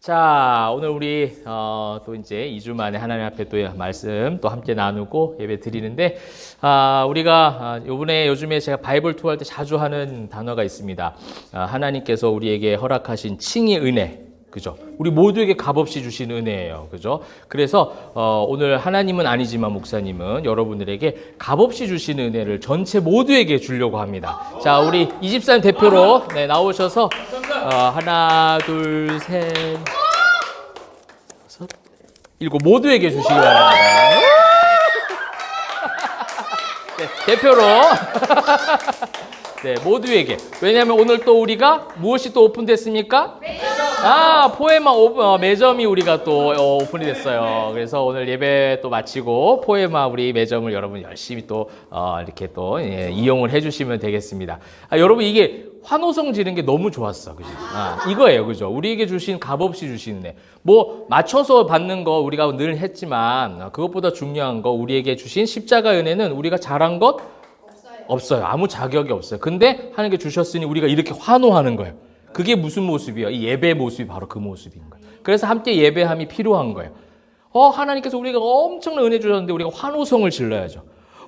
자, 오늘 우리 또 이제 2주 만에 하나님 앞에 또 말씀 또 함께 나누고 예배 드리는데 우리가 요즘에 제가 바이블 투어 할 때 자주 하는 단어가 있습니다. 하나님께서 우리에게 허락하신 칭의 은혜. 그죠? 우리 모두에게 값없이 주신 은혜예요. 그죠? 그래서 오늘 하나님은 아니지만 목사님은 여러분들에게 값없이 주신 은혜를 전체 모두에게 주려고 합니다. 자, 우리 이집사님 대표로 나오셔서 하나, 둘, 셋, 다섯, 일곱 모두에게 주시기 바랍니다. 네, 대표로 네, 모두에게. 왜냐하면 오늘 또 우리가 무엇이 또 오픈됐습니까? 포에마 매점이 우리가 또 오픈이 됐어요. 그래서 오늘 예배 또 마치고 포에마 우리 매점을 여러분 열심히 또 이렇게 또 이용을 해주시면 되겠습니다. 여러분 이게 환호성 지는 게 너무 좋았어, 그죠? 이거예요, 그죠? 우리에게 주신 값없이 주시는 뭐 맞춰서 받는 거 우리가 늘 했지만 그것보다 중요한 거 우리에게 주신 십자가 은혜는 우리가 잘한 것 없어요. 아무 자격이 없어요. 근데 하나님께 주셨으니 우리가 이렇게 환호하는 거예요. 그게 무슨 모습이에요? 이 예배의 모습이 바로 그 모습인 거예요. 그래서 함께 예배함이 필요한 거예요. 하나님께서 우리가 엄청난 은혜 주셨는데 우리가 환호성을 질러야죠.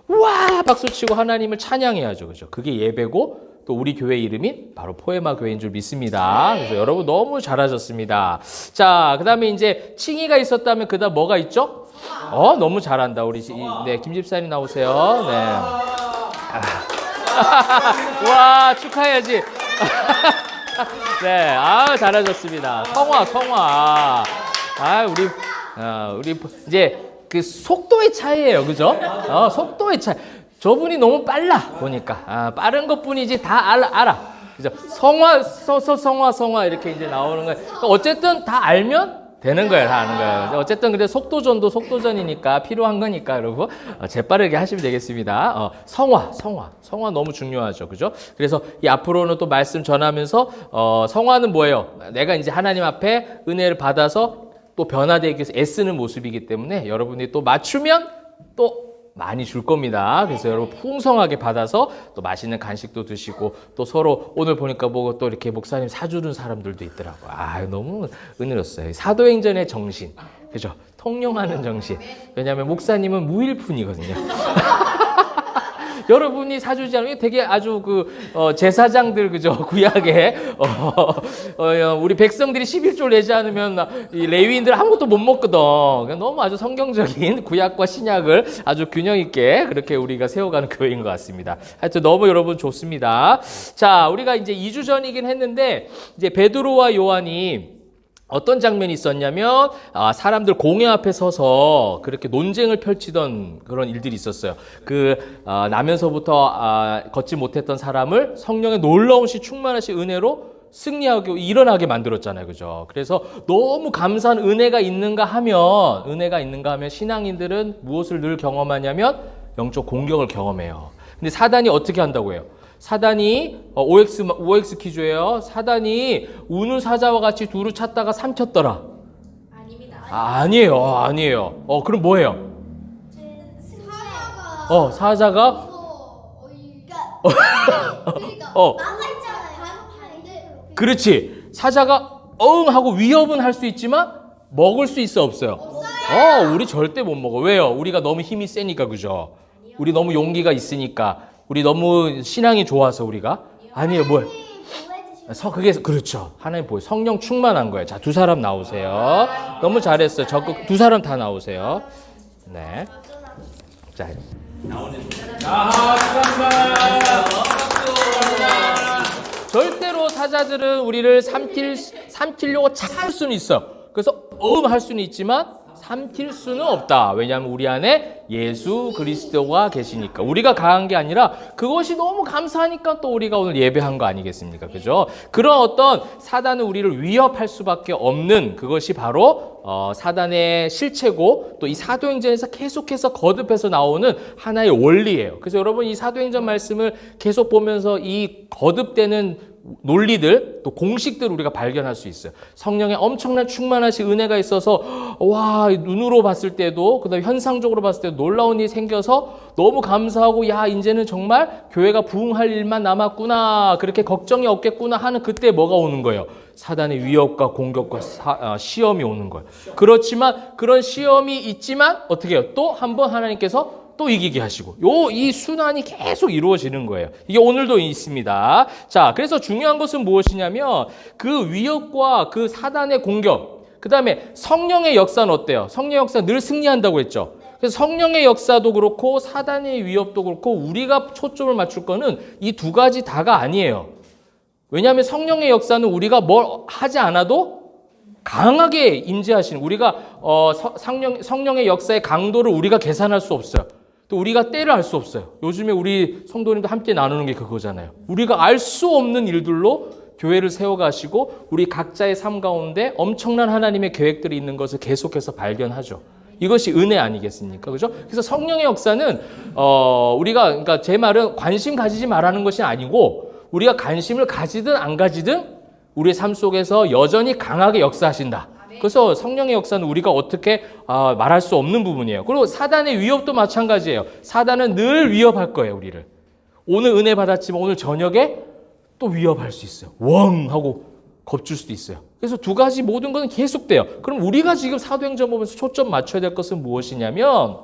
우와! 박수치고 하나님을 찬양해야죠. 그죠? 그게 예배고 또 우리 교회 이름이 바로 포에마 교회인 줄 믿습니다. 그래서 여러분 너무 잘하셨습니다. 자, 그 다음에 이제 칭의가 있었다면 그 다음 뭐가 있죠? 너무 잘한다. 우리 김 집사님 나오세요. 네. 와, 축하해야지. 네, 잘하셨습니다. 성화. 우리 이제 그 속도의 차이예요, 그죠? 속도의 차이. 저분이 너무 빨라 보니까 빠른 것뿐이지 다 알아. 그죠? 성화 이렇게 이제 나오는 거예요. 그러니까 어쨌든 다 알면 되는 거예요, 다 아는 거예요. 어쨌든 근데 속도전도 속도전이니까 필요한 거니까 여러분 재빠르게 하시면 되겠습니다. 성화 너무 중요하죠, 그죠? 그래서 이 앞으로는 또 말씀 전하면서 성화는 뭐예요? 내가 이제 하나님 앞에 은혜를 받아서 또 변화되기 위해서 애쓰는 모습이기 때문에 여러분이 또 맞추면 또 많이 줄 겁니다. 그래서 여러분 풍성하게 받아서 또 맛있는 간식도 드시고 또 서로 오늘 보니까 뭐 또 이렇게 목사님 사주는 사람들도 있더라고요. 너무 은혜롭어요. 사도행전의 정신. 그죠? 통용하는 정신. 왜냐하면 목사님은 무일푼이거든요. 여러분이 사주지 않으면 되게 아주 제사장들, 그죠? 구약에, 우리 백성들이 11조를 내지 않으면 이 레위인들 아무것도 못 먹거든. 너무 아주 성경적인 구약과 신약을 아주 균형 있게 그렇게 우리가 세워가는 교회인 것 같습니다. 하여튼 너무 여러분 좋습니다. 자, 우리가 이제 2주 전이긴 했는데, 이제 베드로와 요한이 어떤 장면이 있었냐면 사람들 공회 앞에 서서 그렇게 논쟁을 펼치던 그런 일들이 있었어요. 나면서부터 걷지 못했던 사람을 성령의 놀라우신 충만하신 은혜로 승리하게 일어나게 만들었잖아요, 그죠? 그래서 너무 감사한 은혜가 있는가 하면 신앙인들은 무엇을 늘 경험하냐면 영적 공격을 경험해요. 근데 사단이 어떻게 한다고 해요? 사단이 OX 퀴즈예요. 사단이 우는 사자와 같이 두루 찾다가 삼켰더라. 아닙니다. 아니에요. 그럼 뭐예요? 사자가 나가 있잖아요. 그렇지. 사자가 하고 위협은 할 수 있지만 먹을 수 있어 없어요? 우리 절대 못 먹어. 왜요? 우리가 너무 힘이 세니까, 그죠? 우리 너무 용기가 있으니까. 우리 너무 신앙이 좋아서 우리가? 아니에요, 뭐예요? 그렇죠. 하나님 보여. 성령 충만한 거예요. 자, 두 사람 나오세요. 너무 잘했어요. 적극 두 사람 다 나오세요. 네. 자, 절대로 사자들은 우리를 삼키려고 잡을 수는 있어요. 그래서 할 수는 있지만 삼킬 수는 없다. 왜냐하면 우리 안에 예수 그리스도가 계시니까. 우리가 강한 게 아니라 그것이 너무 감사하니까 또 우리가 오늘 예배한 거 아니겠습니까? 그죠? 그런 어떤 사단은 우리를 위협할 수밖에 없는 그것이 바로 사단의 실체고 또 이 사도행전에서 계속해서 거듭해서 나오는 하나의 원리예요. 그래서 여러분 이 사도행전 말씀을 계속 보면서 이 거듭되는 논리들 또 공식들을 우리가 발견할 수 있어요. 성령의 엄청난 충만하신 은혜가 있어서 와 눈으로 봤을 때도 그다음에 현상적으로 봤을 때도 놀라운 일이 생겨서 너무 감사하고 야 이제는 정말 교회가 부흥할 일만 남았구나 그렇게 걱정이 없겠구나 하는 그때 뭐가 오는 거예요? 사단의 위협과 공격과 시험이 오는 거예요. 그렇지만 그런 시험이 있지만 어떻게 해요? 또 한 번 하나님께서 또 이기게 하시고 이 순환이 계속 이루어지는 거예요. 이게 오늘도 있습니다. 자, 그래서 중요한 것은 무엇이냐면 그 위협과 그 사단의 공격, 그 다음에 성령의 역사는 어때요? 성령의 역사는 늘 승리한다고 했죠. 그래서 성령의 역사도 그렇고 사단의 위협도 그렇고 우리가 초점을 맞출 거는 이 두 가지 다가 아니에요. 왜냐하면 성령의 역사는 우리가 뭘 하지 않아도 강하게 인지하시는 우리가 성령의 역사의 강도를 우리가 계산할 수 없어요. 또 우리가 때를 알 수 없어요. 요즘에 우리 성도님들 함께 나누는 게 그거잖아요. 우리가 알 수 없는 일들로 교회를 세워가시고 우리 각자의 삶 가운데 엄청난 하나님의 계획들이 있는 것을 계속해서 발견하죠. 이것이 은혜 아니겠습니까? 그죠? 그래서 성령의 역사는 우리가 그러니까 제 말은 관심 가지지 말라는 것이 아니고 우리가 관심을 가지든 안 가지든 우리의 삶 속에서 여전히 강하게 역사하신다. 그래서 성령의 역사는 우리가 어떻게 말할 수 없는 부분이에요. 그리고 사단의 위협도 마찬가지예요. 사단은 늘 위협할 거예요, 우리를. 오늘 은혜 받았지만 오늘 저녁에 또 위협할 수 있어요. 웡 하고 겁줄 수도 있어요. 그래서 두 가지 모든 것은 계속돼요. 그럼 우리가 지금 사도행전 보면서 초점 맞춰야 될 것은 무엇이냐면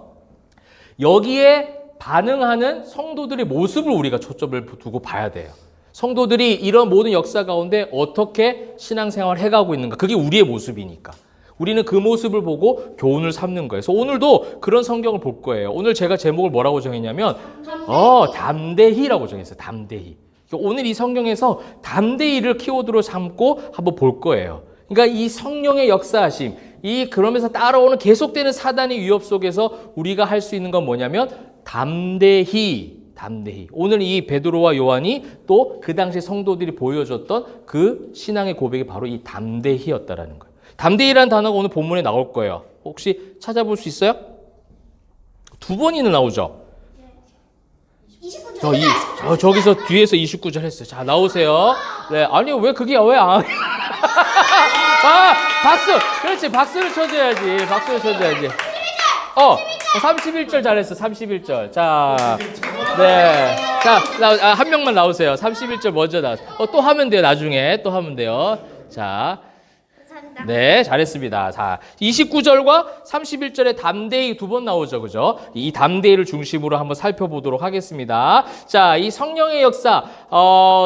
여기에 반응하는 성도들의 모습을 우리가 초점을 두고 봐야 돼요. 성도들이 이런 모든 역사 가운데 어떻게 신앙생활을 해가고 있는가. 그게 우리의 모습이니까. 우리는 그 모습을 보고 교훈을 삼는 거예요. 그래서 오늘도 그런 성경을 볼 거예요. 오늘 제가 제목을 뭐라고 정했냐면 담대히라고 정했어요. 담대히. 오늘 이 성경에서 담대히를 키워드로 삼고 한번 볼 거예요. 그러니까 이 성령의 역사하심, 그러면서 따라오는 계속되는 사단의 위협 속에서 우리가 할 수 있는 건 뭐냐면 담대히. 오늘 이 베드로와 요한이 또 그 당시 성도들이 보여줬던 그 신앙의 고백이 바로 이 담대히였다라는 거예요. 담대히라는 단어가 오늘 본문에 나올 거예요. 혹시 찾아볼 수 있어요? 두 번이나 나오죠? 29절. 저기서 뒤에서 29절 했어요. 자, 나오세요. 네, 아니, 왜 그게 왜 안. 박수! 그렇지, 박수를 쳐줘야지. 31절 잘했어. 31절. 자, 네. 자, 한 명만 나오세요. 31절 먼저 또 하면 돼요. 나중에 또 하면 돼요. 자, 감사합니다. 네, 잘했습니다. 자, 29절과 31절에 담대히 두 번 나오죠. 그죠? 이 담대히를 중심으로 한번 살펴보도록 하겠습니다. 자, 이 성령의 역사,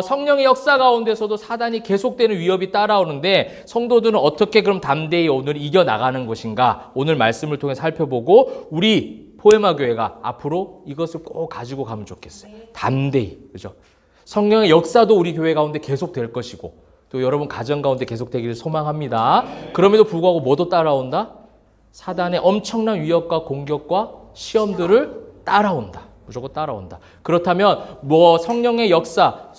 성령의 역사 가운데서도 사단이 계속되는 위협이 따라오는데 성도들은 어떻게 그럼 담대히 오늘 이겨나가는 것인가? 오늘 말씀을 통해 살펴보고 우리 포에마 교회가 앞으로 이것을 꼭 가지고 가면 좋겠어요. 담대히. 그죠? 성령의 역사도 우리 교회 가운데 계속될 것이고 또 여러분 가정 가운데 계속되기를 소망합니다. 그럼에도 불구하고 뭐도 따라온다? 사단의 엄청난 위협과 공격과 시험들을 따라온다. 무조건 따라온다. 그렇다면 뭐 성령의 역사,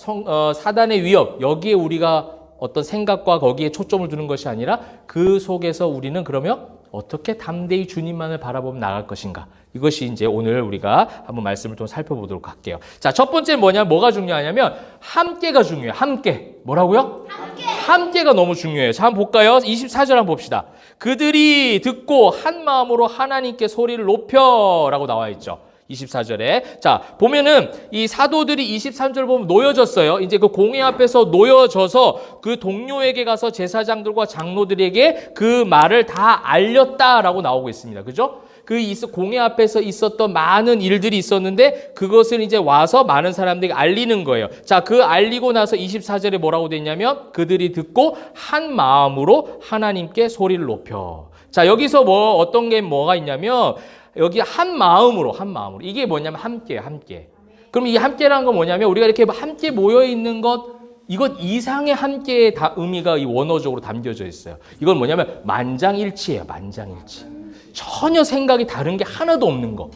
사단의 위협 여기에 우리가 어떤 생각과 거기에 초점을 두는 것이 아니라 그 속에서 우리는 그러면 어떻게 담대히 주님만을 바라보며 나갈 것인가. 이것이 이제 오늘 우리가 한번 말씀을 좀 살펴보도록 할게요. 자, 첫 번째 뭐가 중요하냐면 함께가 중요해요. 함께. 뭐라고요? 함께가 너무 중요해요. 자, 한번 볼까요? 24절 한번 봅시다. 그들이 듣고 한 마음으로 하나님께 소리를 높여라고 나와 있죠. 24절에. 자, 보면은 이 사도들이 23절 보면 놓여졌어요. 이제 그 공회 앞에서 놓여져서 그 동료에게 가서 제사장들과 장로들에게 그 말을 다 알렸다라고 나오고 있습니다. 그죠? 공회 앞에서 있었던 많은 일들이 있었는데 그것을 이제 와서 많은 사람들에게 알리는 거예요. 자, 그 알리고 나서 24절에 뭐라고 돼 있냐면 그들이 듣고 한 마음으로 하나님께 소리를 높여. 자, 여기서 어떤 게 뭐가 있냐면 여기 한 마음으로. 이게 뭐냐면 함께. 그럼 이 함께라는 건 뭐냐면 우리가 이렇게 함께 모여 있는 이것 이상의 함께의 의미가 이 원어적으로 담겨져 있어요. 이건 뭐냐면 만장일치예요. 만장일치. 전혀 생각이 다른 게 하나도 없는 거.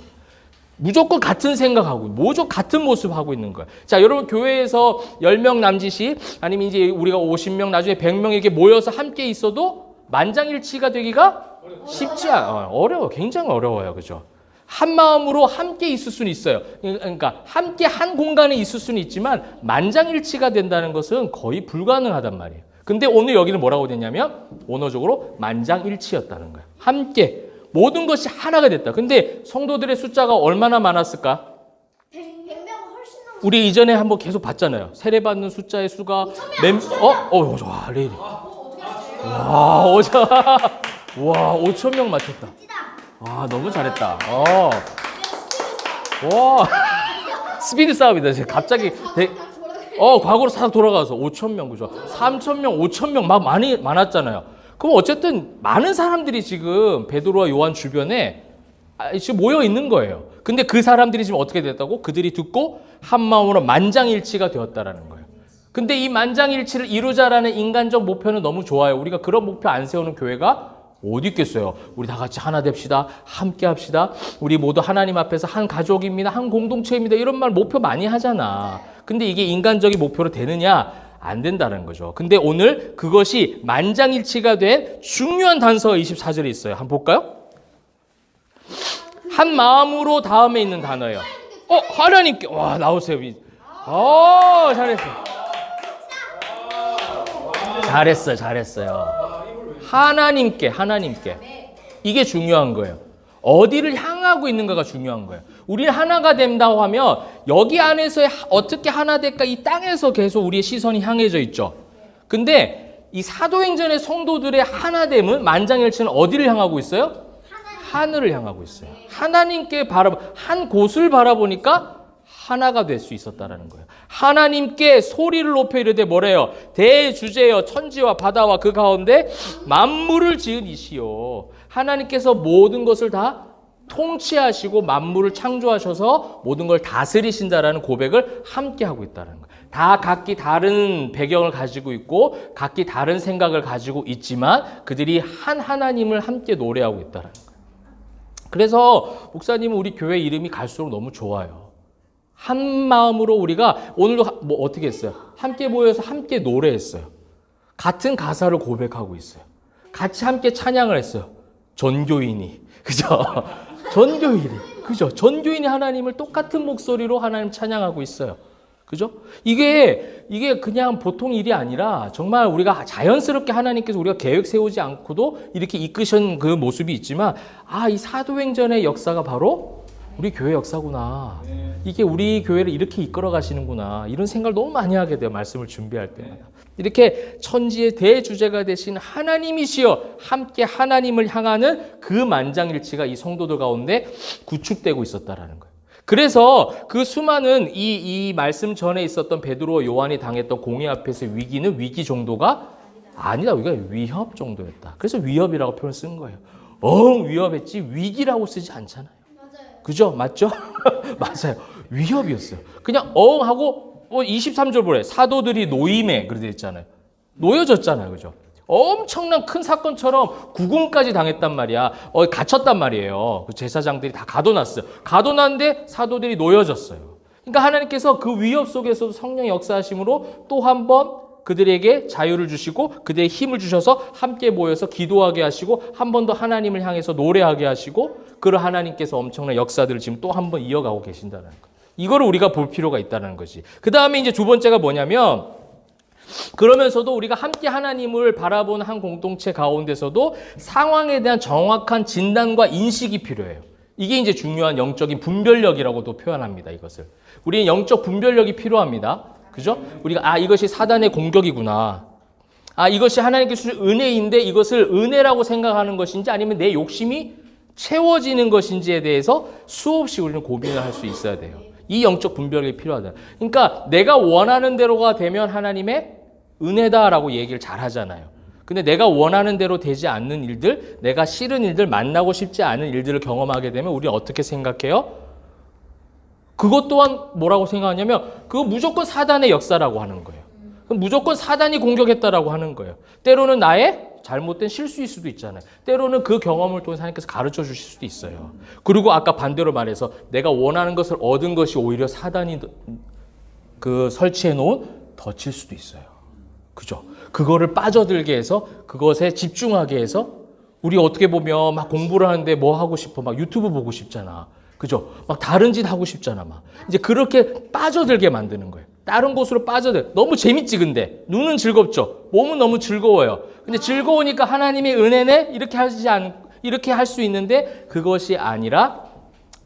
무조건 같은 생각하고 무조건 같은 모습하고 있는 거예요. 자, 여러분 교회에서 10명 남짓이 아니면 이제 우리가 50명 나중에 100명 이렇게 모여서 함께 있어도 만장일치가 되기가 쉽지 않아요. 어려워요. 굉장히 어려워요. 그죠? 한 마음으로 함께 있을 수는 있어요. 그러니까 함께 한 공간에 있을 수는 있지만 만장일치가 된다는 것은 거의 불가능하단 말이에요. 근데 오늘 여기는 뭐라고 됐냐면 언어적으로 만장일치였다는 거예요. 함께 모든 것이 하나가 됐다. 근데 성도들의 숫자가 얼마나 많았을까? 100명 훨씬 넘어. 우리 이전에 한번 계속 봤잖아요. 세례받는 숫자의 수가 좋아, 레일이. 와, 5천 명 맞췄다. 와, 너무 잘했다. 와, 스피드 싸움이다. 지금 갑자기 과거로 싹 돌아가서 5천 명, 그죠? 3천 명, 5천 명 막 많았잖아요. 그럼 어쨌든 많은 사람들이 지금 베드로와 요한 주변에 지금 모여 있는 거예요. 근데 그 사람들이 지금 어떻게 됐다고? 그들이 듣고 한 마음으로 만장일치가 되었다라는 거예요. 근데 이 만장일치를 이루자라는 인간적 목표는 너무 좋아요. 우리가 그런 목표 안 세우는 교회가 어디 있겠어요? 우리 다 같이 하나 됩시다. 함께 합시다. 우리 모두 하나님 앞에서 한 가족입니다. 한 공동체입니다. 이런 말 목표 많이 하잖아. 근데 이게 인간적인 목표로 되느냐? 안 된다는 거죠. 근데 오늘 그것이 만장일치가 된 중요한 단서가 24절에 있어요. 한번 볼까요? 한 마음으로 다음에 있는 단어예요. 하나님께. 와, 나오세요. 잘했어요. 하나님께. 이게 중요한 거예요. 어디를 향하고 있는가가 중요한 거예요. 우리는 하나가 된다고 하면 여기 안에서 어떻게 하나 될까? 이 땅에서 계속 우리의 시선이 향해져 있죠. 근데 이 사도행전의 성도들의 하나됨은 만장일치는 어디를 향하고 있어요? 하늘을 향하고 있어요. 하나님께 한 곳을 바라보니까 하나가 될 수 있었다라는 거예요. 하나님께 소리를 높여 이르되 뭐래요? 대주제여 천지와 바다와 그 가운데 만물을 지은 이시요. 하나님께서 모든 것을 다 통치하시고 만물을 창조하셔서 모든 걸 다스리신다라는 고백을 함께 하고 있다는 거예요. 다 각기 다른 배경을 가지고 있고 각기 다른 생각을 가지고 있지만 그들이 한 하나님을 함께 노래하고 있다는 거예요. 그래서 목사님은 우리 교회 이름이 갈수록 너무 좋아요. 한 마음으로 우리가 오늘도 어떻게 했어요? 함께 모여서 함께 노래했어요. 같은 가사를 고백하고 있어요. 같이 함께 찬양을 했어요. 전교인이. 그죠? 전교인이 하나님을 똑같은 목소리로 하나님 찬양하고 있어요. 그죠? 이게 그냥 보통 일이 아니라 정말 우리가 자연스럽게 하나님께서 우리가 계획 세우지 않고도 이렇게 이끄신 그 모습이 있지만 이 사도행전의 역사가 바로 우리 교회 역사구나. 이게 우리 교회를 이렇게 이끌어 가시는구나. 이런 생각을 너무 많이 하게 돼요. 말씀을 준비할 때마다. 이렇게 천지의 대주제가 되신 하나님이시여 함께 하나님을 향하는 그 만장일치가 이 성도들 가운데 구축되고 있었다라는 거예요. 그래서 그 수많은 이 말씀 전에 있었던 베드로와 요한이 당했던 공의 앞에서의 위기는 위기 정도가 아니다. 우리가 위협 정도였다. 그래서 위협이라고 표현을 쓴 거예요. 위협했지 위기라고 쓰지 않잖아요. 그죠? 맞죠? 맞아요. 위협이었어요. 그냥 하고 23절 보래. 사도들이 노임에 그렇게 됐잖아요. 놓여졌잖아요. 그죠? 엄청난 큰 사건처럼 구금까지 당했단 말이야. 갇혔단 말이에요. 그 제사장들이 다 가둬놨어요. 가둬놨는데 사도들이 놓여졌어요. 그러니까 하나님께서 그 위협 속에서도 성령의 역사하심으로 또 한 번 그들에게 자유를 주시고 그들에게 힘을 주셔서 함께 모여서 기도하게 하시고 한 번 더 하나님을 향해서 노래하게 하시고 그 하나님께서 엄청난 역사들을 지금 또 한 번 이어가고 계신다는 거. 이거를 우리가 볼 필요가 있다는 거지. 그 다음에 이제 두 번째가 뭐냐면 그러면서도 우리가 함께 하나님을 바라보는 한 공동체 가운데서도 상황에 대한 정확한 진단과 인식이 필요해요. 이게 이제 중요한 영적인 분별력이라고도 표현합니다. 이것을. 우리는 영적 분별력이 필요합니다. 그죠? 우리가 이것이 사단의 공격이구나. 이것이 하나님께 주신 은혜인데 이것을 은혜라고 생각하는 것인지 아니면 내 욕심이 채워지는 것인지에 대해서 수없이 우리는 고민을 할 수 있어야 돼요. 이 영적 분별력이 필요하다. 그러니까 내가 원하는 대로가 되면 하나님의 은혜다라고 얘기를 잘 하잖아요. 근데 내가 원하는 대로 되지 않는 일들, 내가 싫은 일들, 만나고 싶지 않은 일들을 경험하게 되면 우리는 어떻게 생각해요? 그것 또한 뭐라고 생각하냐면 그거 무조건 사단의 역사라고 하는 거예요. 무조건 사단이 공격했다라고 하는 거예요. 때로는 나의 잘못된 실수일 수도 있잖아요. 때로는 그 경험을 통해서 하나님께서 가르쳐 주실 수도 있어요. 그리고 아까 반대로 말해서 내가 원하는 것을 얻은 것이 오히려 사단이 설치해 놓은 덫일 수도 있어요. 그죠? 그거를 빠져들게 해서 그것에 집중하게 해서 우리 어떻게 보면 막 공부를 하는데 뭐 하고 싶어? 막 유튜브 보고 싶잖아. 그죠? 막 다른 짓 하고 싶잖아, 막. 이제 그렇게 빠져들게 만드는 거예요. 다른 곳으로 너무 재밌지, 근데. 눈은 즐겁죠? 몸은 너무 즐거워요. 근데 즐거우니까 하나님의 은혜네? 이렇게 할 수 있는데 그것이 아니라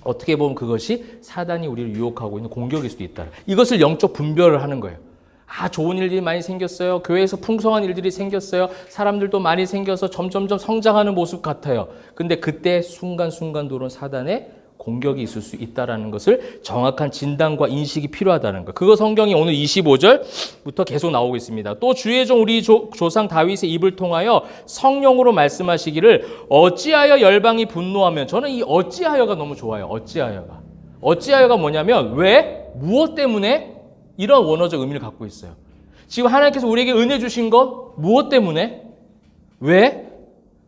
어떻게 보면 그것이 사단이 우리를 유혹하고 있는 공격일 수도 있다. 이것을 영적 분별을 하는 거예요. 아, 좋은 일들이 많이 생겼어요. 교회에서 풍성한 일들이 생겼어요. 사람들도 많이 생겨서 점점점 성장하는 모습 같아요. 근데 그때 순간순간도로 사단의 공격이 있을 수 있다는 것을 정확한 진단과 인식이 필요하다는 거. 그거 성경이 오늘 25절부터 계속 나오고 있습니다. 또 주의 종 우리 조상 다윗의 입을 통하여 성령으로 말씀하시기를 어찌하여 열방이 분노하면, 저는 이 어찌하여가 너무 좋아요. 어찌하여가 뭐냐면 왜? 무엇 때문에? 이런 원어적 의미를 갖고 있어요. 지금 하나님께서 우리에게 은혜 주신 것 무엇 때문에? 왜?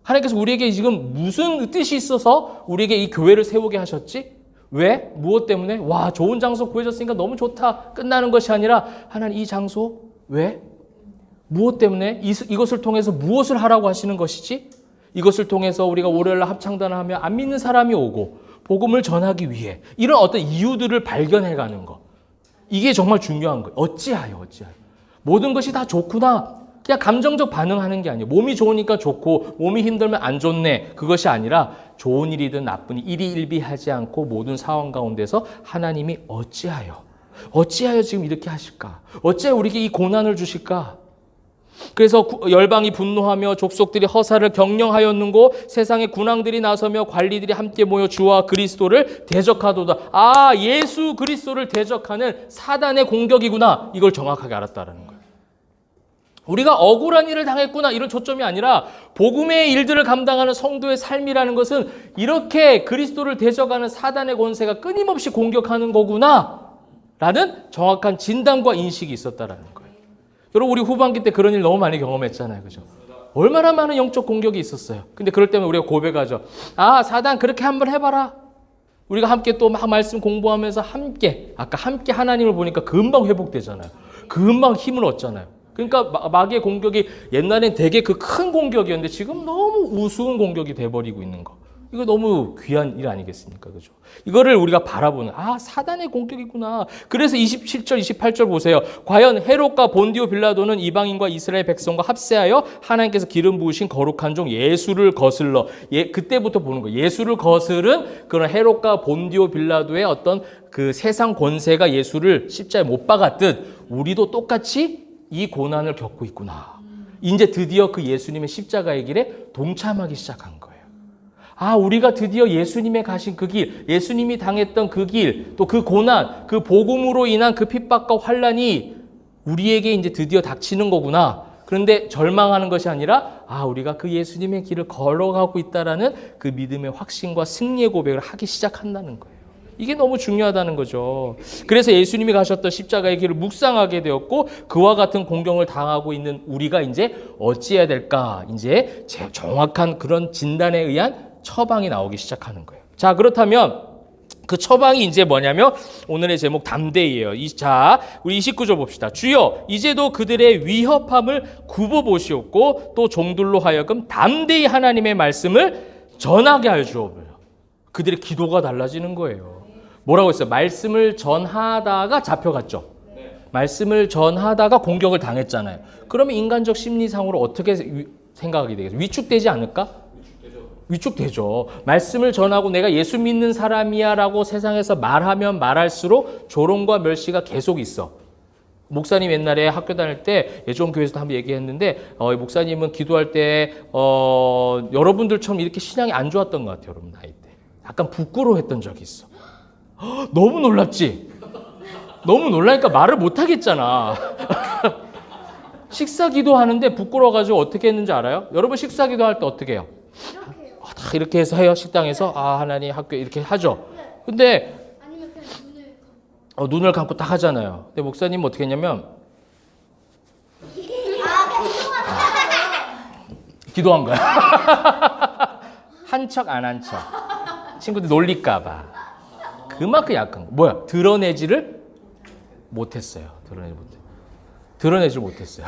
하나님께서 우리에게 지금 무슨 뜻이 있어서 우리에게 이 교회를 세우게 하셨지? 왜? 무엇 때문에? 와, 좋은 장소 구해졌으니까 너무 좋다. 끝나는 것이 아니라 하나님 이 장소 왜? 무엇 때문에? 이것을 통해서 무엇을 하라고 하시는 것이지? 이것을 통해서 우리가 월요일날 합창단을 하며 안 믿는 사람이 오고 복음을 전하기 위해 이런 어떤 이유들을 발견해가는 것. 이게 정말 중요한 거예요. 어찌하여. 모든 것이 다 좋구나. 그냥 감정적 반응하는 게 아니에요. 몸이 좋으니까 좋고 몸이 힘들면 안 좋네. 그것이 아니라 좋은 일이든 나쁜 일이 일비하지 않고 모든 상황 가운데서 하나님이 어찌하여 지금 이렇게 하실까? 어찌하여 우리에게 이 고난을 주실까? 그래서 열방이 분노하며 족속들이 허사를 경영하였는고 세상의 군왕들이 나서며 관리들이 함께 모여 주와 그리스도를 대적하도다. 아, 예수 그리스도를 대적하는 사단의 공격이구나. 이걸 정확하게 알았다라는 거예요. 우리가 억울한 일을 당했구나 이런 초점이 아니라 복음의 일들을 감당하는 성도의 삶이라는 것은 이렇게 그리스도를 대적하는 사단의 권세가 끊임없이 공격하는 거구나 라는 정확한 진단과 인식이 있었다라는 거예요. 여러분 우리 후반기 때 그런 일 너무 많이 경험했잖아요. 그죠? 얼마나 많은 영적 공격이 있었어요. 근데 그럴 때면 우리가 고백하죠. 아, 사단 그렇게 한번 해봐라. 우리가 함께 또 막 말씀 공부하면서 함께 하나님을 보니까 금방 회복되잖아요. 금방 힘을 얻잖아요. 그러니까 마귀의 공격이 옛날엔 되게 그 큰 공격이었는데 지금 너무 우스운 공격이 돼버리고 있는 거. 이거 너무 귀한 일 아니겠습니까? 그죠? 이거를 우리가 바라보는, 아, 사단의 공격이구나. 그래서 27절, 28절 보세요. 과연 헤롯과 본디오 빌라도는 이방인과 이스라엘 백성과 합세하여 하나님께서 기름 부으신 거룩한 종 예수를 거슬러, 그때부터 보는 거예요. 예수를 거슬은 그런 헤롯과 본디오 빌라도의 어떤 그 세상 권세가 예수를 십자가에 못 박았듯 우리도 똑같이 이 고난을 겪고 있구나. 이제 드디어 그 예수님의 십자가의 길에 동참하기 시작한 거예요. 아, 우리가 드디어 예수님의 가신 그 길, 예수님이 당했던 그 길, 또 그 고난, 그 복음으로 인한 그 핍박과 환난이 우리에게 이제 드디어 닥치는 거구나. 그런데 절망하는 것이 아니라 아, 우리가 그 예수님의 길을 걸어가고 있다라는 그 믿음의 확신과 승리의 고백을 하기 시작한다는 거예요. 이게 너무 중요하다는 거죠. 그래서 예수님이 가셨던 십자가의 길을 묵상하게 되었고 그와 같은 공경을 당하고 있는 우리가 이제 어찌해야 될까? 이제 정확한 그런 진단에 의한 처방이 나오기 시작하는 거예요. 자, 그렇다면 그 처방이 이제 뭐냐면 오늘의 제목 담대히예요. 자, 우리 29절 봅시다. 주여 이제도 그들의 위협함을 굽어보시옵고 또 종들로 하여금 담대히 하나님의 말씀을 전하게 하여 주옵소서. 그들의 기도가 달라지는 거예요. 뭐라고 했어요? 말씀을 전하다가 잡혀갔죠. 말씀을 전하다가 공격을 당했잖아요. 그러면 인간적 심리상으로 어떻게 생각하게 되겠어요? 위축되지 않을까? 위축되죠. 말씀을 전하고 내가 예수 믿는 사람이야 라고 세상에서 말하면 말할수록 조롱과 멸시가 계속 있어. 목사님 옛날에 학교 다닐 때 예종교회에서도 한번 얘기했는데 목사님은 기도할 때 여러분들처럼 이렇게 신앙이 안 좋았던 것 같아요. 여러분 나이 때. 약간 부끄러워했던 적이 있어. 너무 놀랍지? 너무 놀라니까 말을 못 하겠잖아. 식사 기도하는데 부끄러워가지고 어떻게 했는지 알아요? 여러분 식사 기도할 때 어떻게 해요? 다 이렇게 해서 해요. 식당에서 아, 하나님 학교 이렇게 하죠. 근데 아니면 그냥 눈을 감고 딱 하잖아요. 근데 목사님은 어떻게 했냐면 기도한 거야. 한 척 안 한 척. 친구들 놀릴까 봐. 그만큼 약한 거. 뭐야? 드러내지를 못했어요. 드러내지를 못했어요.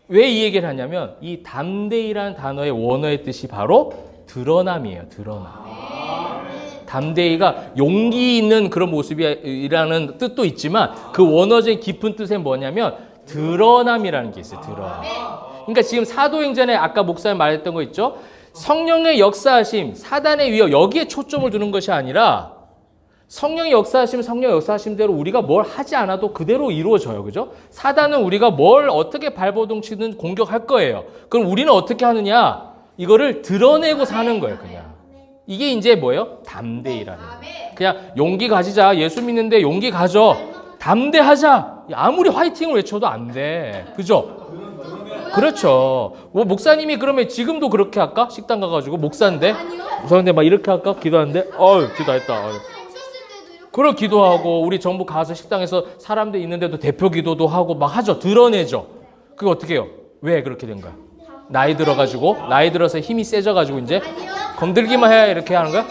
왜 이 얘기를 하냐면 이 담대히라는 단어의 원어의 뜻이 바로 드러남이에요. 드러남. 담대히가 용기 있는 그런 모습이라는 뜻도 있지만 그 원어적인 깊은 뜻은 뭐냐면 드러남이라는 게 있어요. 드러남. 그러니까 지금 사도행전에 아까 목사님 말했던 거 있죠? 성령의 역사하심, 사단의 위협 여기에 초점을 두는 것이 아니라 성령의 역사하심, 성령의 역사하심대로 우리가 뭘 하지 않아도 그대로 이루어져요. 그죠? 사단은 우리가 뭘 어떻게 발버둥치든 공격할 거예요. 그럼 우리는 어떻게 하느냐? 이거를 드러내고 사는 거예요, 그냥. 이게 이제 뭐예요? 담대히라는 거예요. 그냥 용기 가지자. 예수 믿는데 용기 가져. 담대하자. 아무리 화이팅을 외쳐도 안 돼. 그죠? 그렇죠. 뭐 목사님이 그러면 지금도 그렇게 할까? 식당 가가지고 목사인데 목사인데 막 이렇게 할까? 기도하는데 기도했다. 그걸 기도하고 우리 전부 가서 식당에서 사람들 있는데도 대표 기도도 하고 막 하죠. 드러내죠. 그게 어떻게 해요? 왜 그렇게 된 거야? 나이 들어서 힘이 세져가지고 이제 건들기만 해야 이렇게 하는 거야?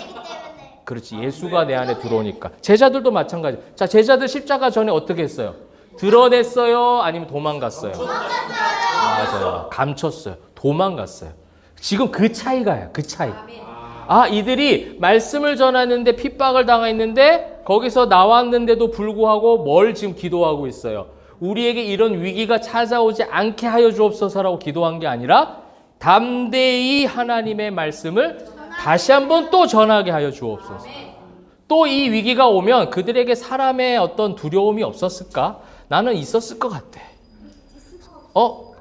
그렇지. 예수가 내 안에 들어오니까. 제자들도 마찬가지. 자, 제자들 십자가 전에 어떻게 했어요? 드러냈어요? 아니면 도망갔어요? 맞아요. 감췄어요. 도망갔어요. 지금 그 차이가요. 그 차이. 이들이 말씀을 전하는데 핍박을 당했는데 거기서 나왔는데도 불구하고 뭘 지금 기도하고 있어요? 우리에게 이런 위기가 찾아오지 않게 하여 주옵소서라고 기도한 게 아니라 담대히 하나님의 말씀을 다시 한번 또 전하게 하여 주옵소서. 또 이 위기가 오면 그들에게 사람의 어떤 두려움이 없었을까? 나는 있었을 것 같아.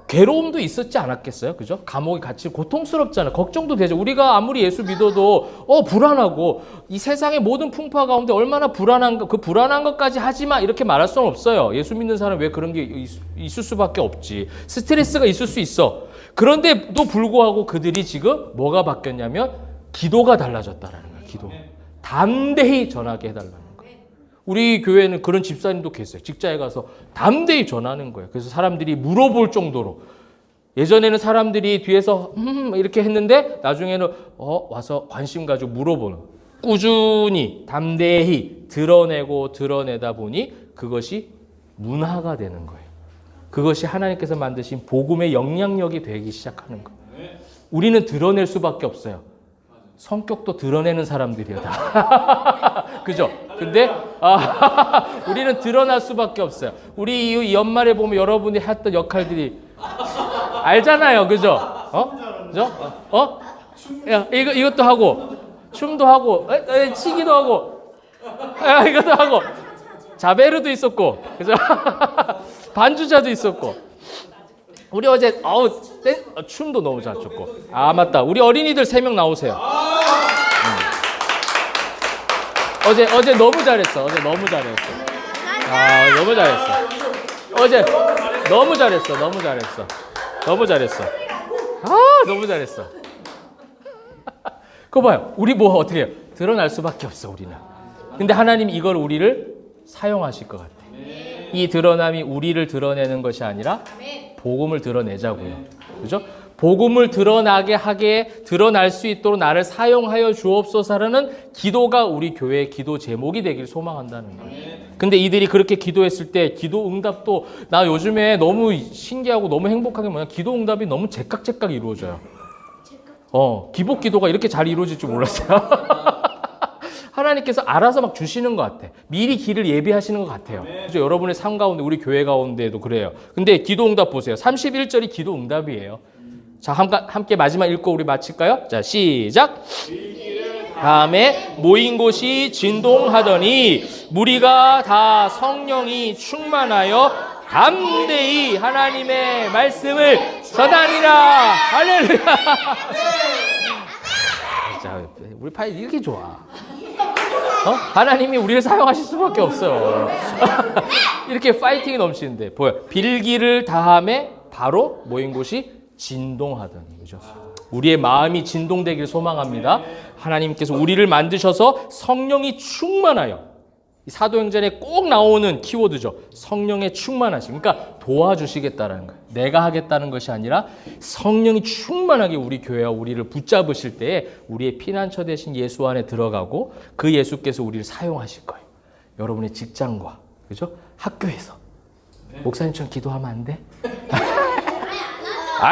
괴로움도 있었지 않았겠어요? 그죠? 감옥에 갇히고 고통스럽잖아요. 걱정도 되죠. 우리가 아무리 예수 믿어도 불안하고 이 세상의 모든 풍파 가운데 얼마나 불안한가, 그 불안한 것까지 하지 마 이렇게 말할 수는 없어요. 예수 믿는 사람 왜 그런 게 있을 수밖에 없지. 스트레스가 있을 수 있어. 그런데도 불구하고 그들이 지금 뭐가 바뀌었냐면 기도가 달라졌다라는 거예요. 기도. 담대히 전하게 해달라는 거예요. 우리 교회는 그런 집사님도 계세요. 직장에 가서 담대히 전하는 거예요. 그래서 사람들이 물어볼 정도로. 예전에는 사람들이 뒤에서 이렇게 했는데 나중에는 와서 관심 가지고 물어보는. 꾸준히 담대히 드러내다 보니 그것이 문화가 되는 거예요. 그것이 하나님께서 만드신 복음의 영향력이 되기 시작하는 거예요. 우리는 드러낼 수밖에 없어요. 성격도 드러내는 사람들이에요, 다. 그죠? 근데, 우리는 드러날 수밖에 없어요. 우리 이 연말에 보면 여러분이 했던 역할들이, 알잖아요, 그죠? 그죠? 야, 이것도 하고, 춤도 하고, 치기도 하고, 이것도 하고, 자베르도 있었고, 그죠? 반주자도 있었고. 우리 어제 춤도 너무 잘 췄고. 맞다. 우리 어린이들 3명 나오세요. 어제 너무 잘했어. 너무 잘했어. 어제 너무 잘했어. 너무 잘했어. 그거 봐요. 우리 뭐 어떻게 해요? 드러날 수밖에 없어, 우리는. 근데 하나님 이걸 우리를 사용하실 것 같아. 이 드러남이 우리를 드러내는 것이 아니라 복음을 드러내자고요. 그죠? 복음을 드러날 수 있도록 나를 사용하여 주옵소서라는 기도가 우리 교회의 기도 제목이 되길 소망한다는 거예요. 근데 이들이 그렇게 기도했을 때 기도 응답도 나 요즘에 너무 신기하고 너무 행복한 게 뭐냐? 기도 응답이 너무 제깍제깍 이루어져요. 기복 기도가 이렇게 잘 이루어질 줄 몰랐어요. 하나님께서 알아서 막 주시는 것 같아. 미리 길을 예비하시는 것 같아요. 그죠? 여러분의 삶 가운데, 우리 교회 가운데도 그래요. 근데 기도 응답 보세요. 31절이 기도 응답이에요. 자, 함께 마지막 읽고 우리 마칠까요? 자, 시작. 다음에 모인 곳이 진동하더니 무리가 다 성령이 충만하여 담대히 하나님의 말씀을 전하니라. 할렐루야. 자, 우리 파이 이렇게 좋아. 하나님이 우리를 사용하실 수밖에 없어요. 이렇게 파이팅이 넘치는데 보여. 빌기를 다함에 바로 모인 곳이 진동하더니. 그죠? 우리의 마음이 진동되길 소망합니다. 하나님께서 우리를 만드셔서 성령이 충만하여. 이 사도행전에 꼭 나오는 키워드죠. 성령의 충만하심. 그러니까 도와주시겠다는 거예요. 내가 하겠다는 것이 아니라 성령이 충만하게 우리 교회와 우리를 붙잡으실 때에 우리의 피난처 되신 예수 안에 들어가고 그 예수께서 우리를 사용하실 거예요. 여러분의 직장과, 그죠? 학교에서. 목사님처럼 기도하면 안 돼?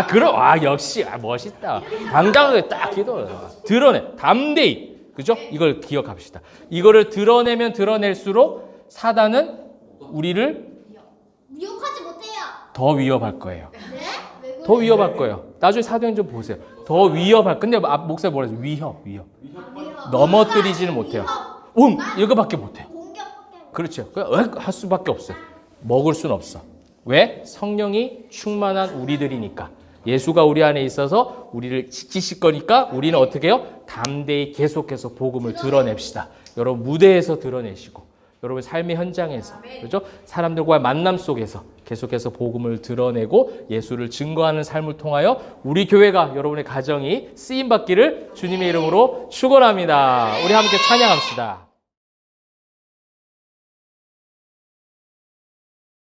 그럼, 역시, 멋있다. 당당하게 딱 기도. 드러내. 담대히. 그죠? 이걸 기억합시다. 이거를 드러내면 드러낼수록 사단은 우리를 미혹하지 못해요. 더 위협할 거예요. 네? 왜 그래요? 더 위협할 거예요. 나중에 사도행 좀 보세요. 더 위협할. 근데 목사님 뭐라 했어요? 위협. 넘어뜨리지는 못해요. 이거밖에 못해. 공격밖에 그렇죠. 할 수밖에 없어요. 먹을 수는 없어. 왜? 성령이 충만한 우리들이니까. 예수가 우리 안에 있어서 우리를 지키실 거니까 우리는 어떻게 해요? 담대히 계속해서 복음을 드러냅시다. 여러분 무대에서 드러내시고 여러분 삶의 현장에서 그렇죠? 사람들과의 만남 속에서 계속해서 복음을 드러내고 예수를 증거하는 삶을 통하여 우리 교회가 여러분의 가정이 쓰임 받기를 주님의 이름으로 축원합니다. 우리 함께 찬양합시다.